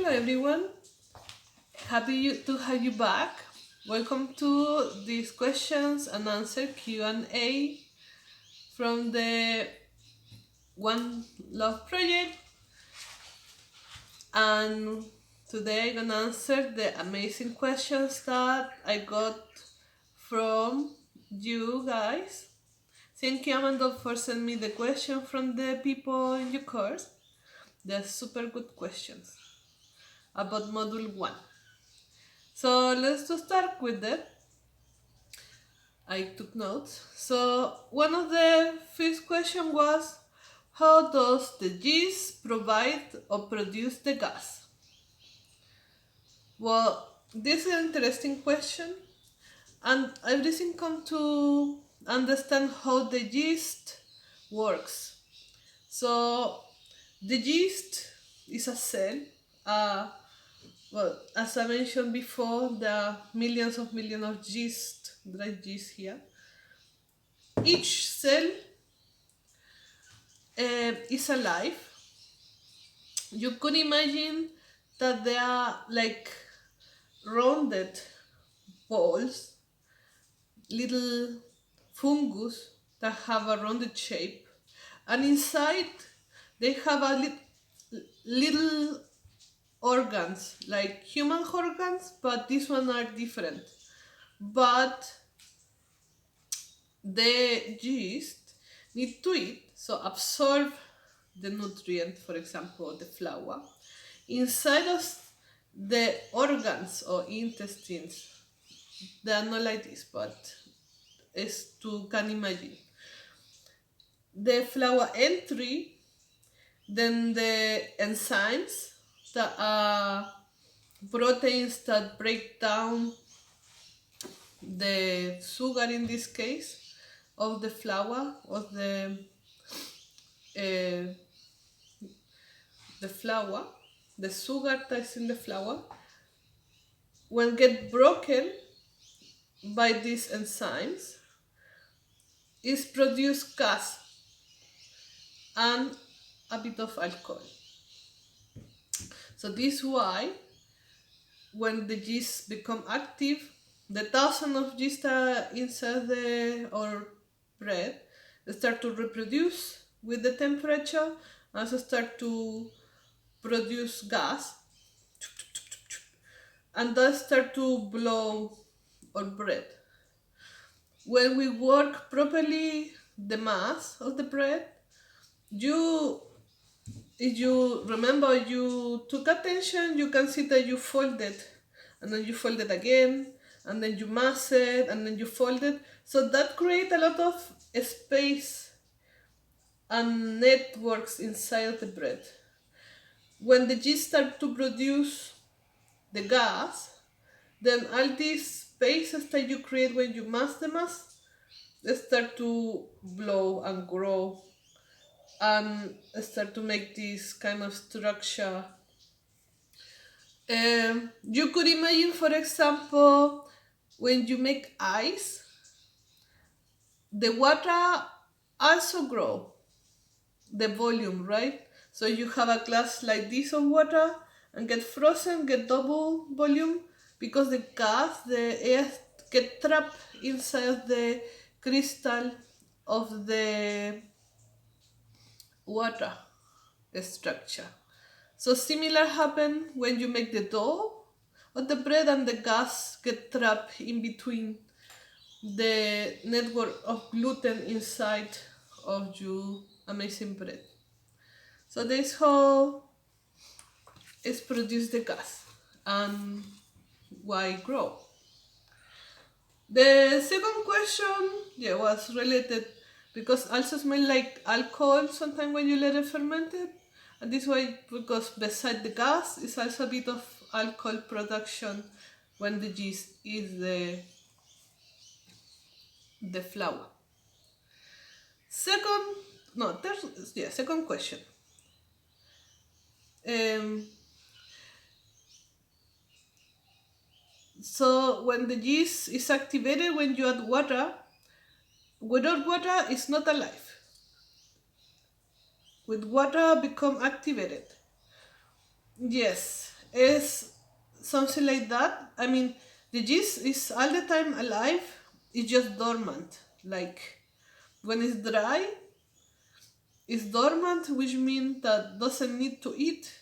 Hello everyone, to have you back. Welcome to these questions and answer Q&A from the One Love project. And today I'm gonna answer the amazing questions that I got from you guys. Thank you, Amanda, for sending me the question from the people in your course. They're super good questions about Module 1. So let's just start with that. I took notes. So one of the first question was, how does the yeast provide or produce the gas? Well, this is an interesting question, and I recently come to understand how the yeast works. So the yeast is a cell. Well, as I mentioned before, there are millions of yeast, dry yeast here. Each cell is alive. You could imagine that they are like rounded balls, little fungus that have a rounded shape, and inside they have little organs like human organs, but these ones are different. But the yeast need to eat, so absorb the nutrient, for example, the flour, inside of the organs or intestines. They are not like this, but it's to can imagine. The flour entry, then the enzymes that are proteins that break down the sugar in this case of the flour of uh, the flour, the sugar that's in the flour, when get broken by these enzymes, is produced gas and a bit of alcohol. So this is why when the yeast become active, the thousand of yeast inside the or bread start to reproduce with the temperature, and so start to produce gas, and that start to blow our bread. When we work properly the mass of the bread, you if you remember, you took attention, you can see that you fold it, and then you fold it again, and then you mass it, and then you fold it. So that creates a lot of space and networks inside the bread. When the yeast start to produce the gas, then all these spaces that you create when you mass the mass, they start to blow and grow and start to make this kind of structure. You could imagine, for example, when you make ice, the water also grow the volume, right? So you have a glass like this of water and get frozen, get double volume, because the gas, the air get trapped inside the crystal of the water structure. So similar happen when you make the dough of the bread and the gas get trapped in between the network of gluten inside of your amazing bread. So this how is produced the gas and why grow. The second question, was related because also smell like alcohol sometimes when you let it ferment it. And this way, because beside the gas is also a bit of alcohol production when the yeast is the flour. Second, no, second question. So when the yeast is activated, when you add water, without water it's not alive. With water become activated. Yes, is something like that. I mean, the yeast is all the time alive. It's just dormant. Like when it's dry, it's dormant, which means that doesn't need to eat,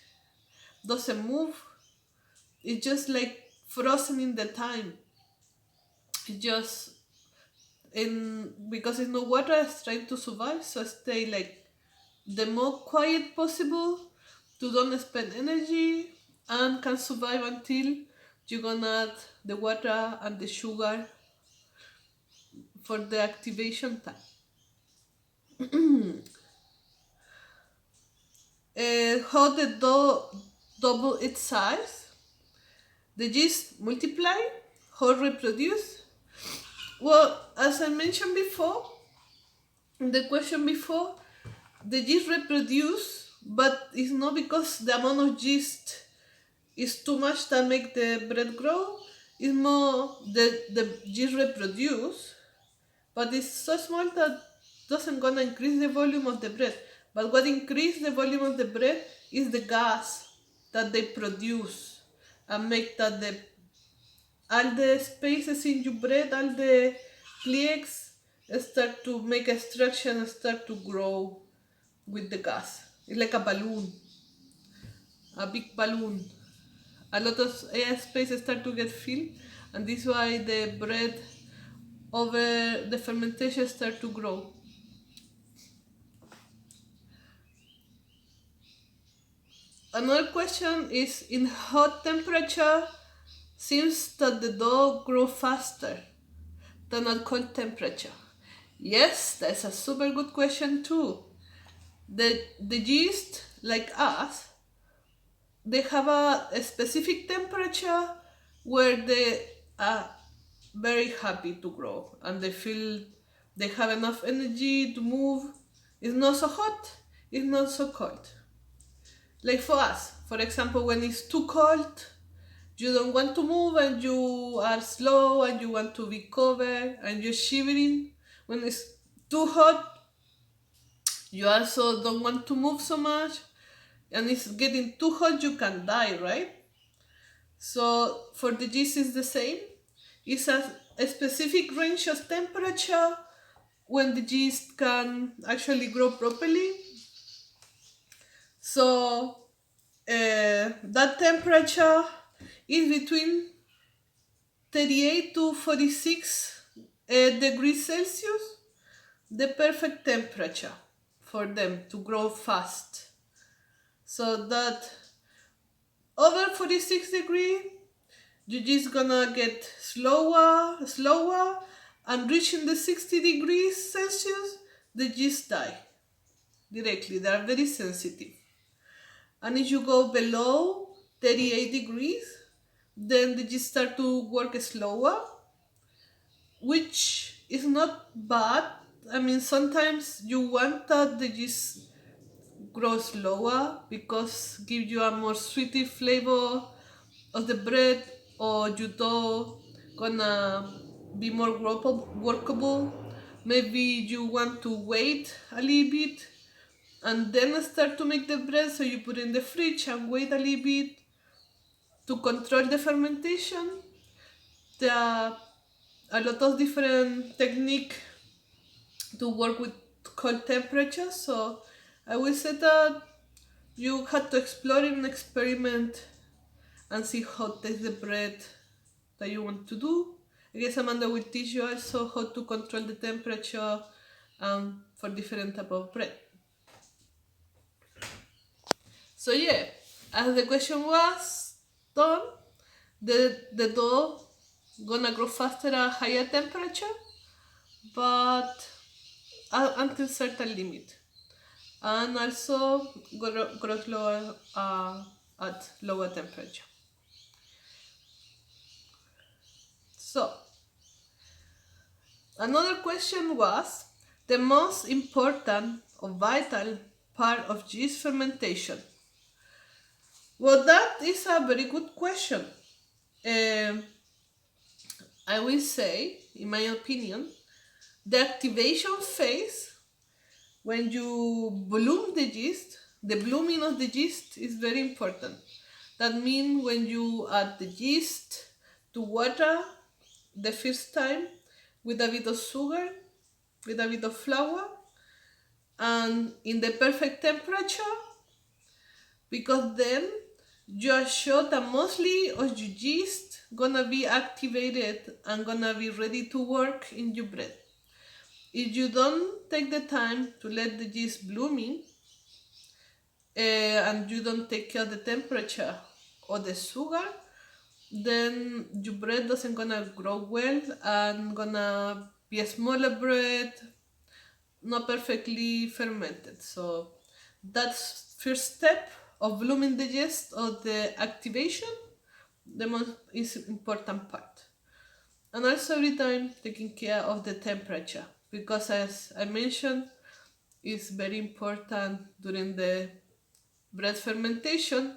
doesn't move. It's just like frozen in the time. It just in because it's no water, it's trying to survive. So stay like the more quiet possible to don't spend energy and can survive until you're gonna add the water and the sugar for the activation time. How the dough double its size? The yeast multiply? How reproduce? Well, as I mentioned before, in the question before, the yeast reproduce, but it's not because the amount of yeast is too much that make the bread grow. It's more the yeast reproduce, but it's so small that doesn't gonna increase the volume of the bread. But what increase the volume of the bread is the gas that they produce and make that the all the spaces in your bread, all the plaques start to make extraction and start to grow with the gas. It's like a balloon, a big balloon. A lot of air space start to get filled, and this is why the bread over the fermentation start to grow. Another question is, in hot temperature seems that the dough grow faster than at cold temperature. Yes, that's a super good question too. The yeast, like us, they have a specific temperature where they are very happy to grow and they feel they have enough energy to move. It's not so hot, it's not so cold. Like for us, for example, when it's too cold, you don't want to move and you are slow and you want to be covered and you're shivering. When it's too hot, you also don't want to move so much and it's getting too hot, you can die, right? So for the yeast it's the same. It's a specific range of temperature when the yeast can actually grow properly. So that temperature is between 38 to 46 degrees Celsius, the perfect temperature for them to grow fast. So that over 46 degrees, you're just gonna get slower, and reaching the 60 degrees Celsius, they just die directly. They are very sensitive. And if you go below 38 degrees, then they just start to work slower, which is not bad. I mean, sometimes you want that they just grow slower because give you a more sweety flavor of the bread, or you dough gonna be more workable. Maybe you want to wait a little bit and then start to make the bread, so you put in the fridge and wait a little bit to control the fermentation. There are a lot of different technique to work with cold temperatures, so I will say that you have to explore and experiment and see how tastes the bread that you want to do. I guess Amanda will teach you also how to control the temperature for different type of bread. So yeah, as the question was done, the dough gonna grow faster at higher temperature, but until certain limit, and also grows lower at lower temperature. So another question was the most important or vital part of yeast fermentation. Well, that is a very good question. I will say, in my opinion, the activation phase, when you bloom the yeast, the blooming of the yeast is very important. That means when you add the yeast to water the first time with a bit of sugar, with a bit of flour, and in the perfect temperature, because then you are sure that mostly of your yeast gonna be activated and gonna be ready to work in your bread. If you don't take the time to let the yeast blooming, and you don't take care of the temperature or the sugar, then your bread doesn't gonna grow well and gonna be a smaller bread, not perfectly fermented. So that's first step of blooming the yeast or the activation, the most is important part. And also every time taking care of the temperature, because as I mentioned, it's very important during the bread fermentation,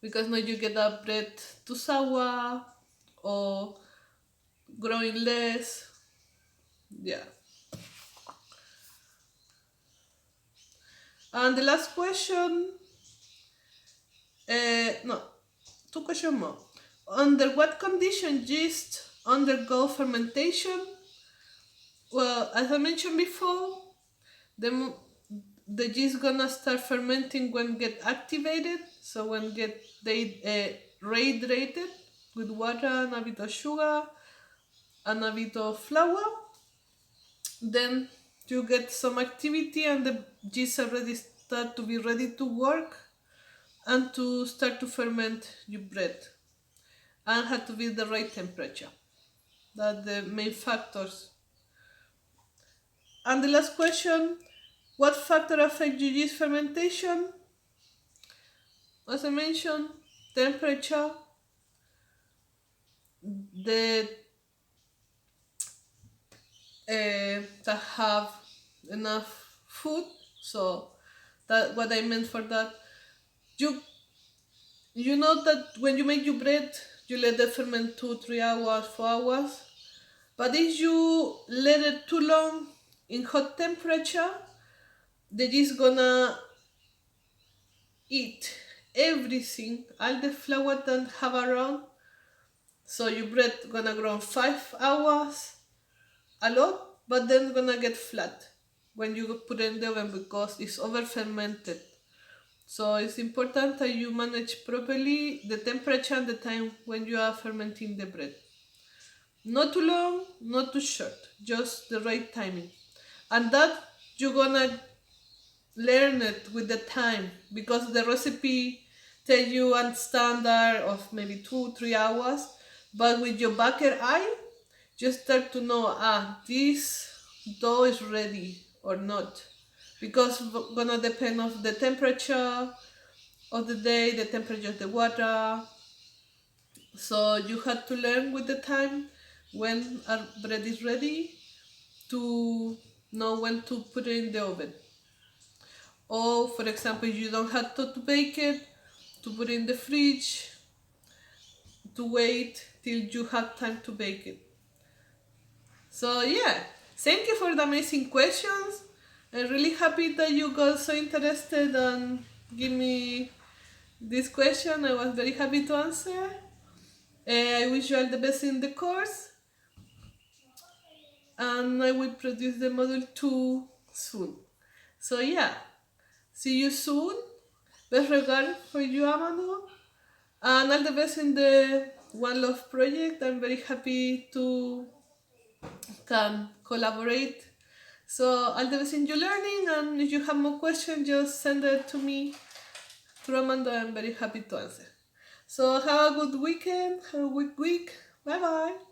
because now you get a bread too sour or growing less. Yeah. And the last question, no, two questions more. Under what conditions yeast undergo fermentation? Well, as I mentioned before, the the yeast gonna start fermenting when get activated. So when get they rehydrated with water and a bit of sugar and a bit of flour, then you get some activity and the yeast already start to be ready to work and to start to ferment your bread, and had to be the right temperature. That the main factors. And the last question, what factor affect your yeast fermentation? As I mentioned, temperature, the that have enough food. So that what I meant for that, you you know that when you make your bread, you let it ferment 2 3 hours, 4 hours. But if you let it too long in hot temperature, the yeast gonna eat everything, all the flour that have around. So your bread gonna grow in 5 hours, a lot, but then gonna get flat when you put it in the oven because it's over fermented. So it's important that you manage properly the temperature and the time when you are fermenting the bread. Not too long, not too short, just the right timing. And that you're gonna learn it with the time, because the recipe tell you a standard of maybe 2 3 hours, but with your backer eye, you start to know, this dough is ready or not, because gonna depend of the temperature of the day, the temperature of the water. So you have to learn with the time when our bread is ready to know when to put it in the oven. Or for example, you don't have to bake it, to put it in the fridge, to wait till you have time to bake it. So yeah, thank you for the amazing questions. I'm really happy that you got so interested and give me this question. I was very happy to answer. I wish you all the best in the course, and I will produce the module 2 soon. So yeah, see you soon. Best regards for you, Amado, and all the best in the One Love project. I'm very happy to can collaborate. So all the best in your learning, and if you have more questions, just send it to me through Amanda. I'm very happy to answer. So have a good weekend, have a good week. Bye bye.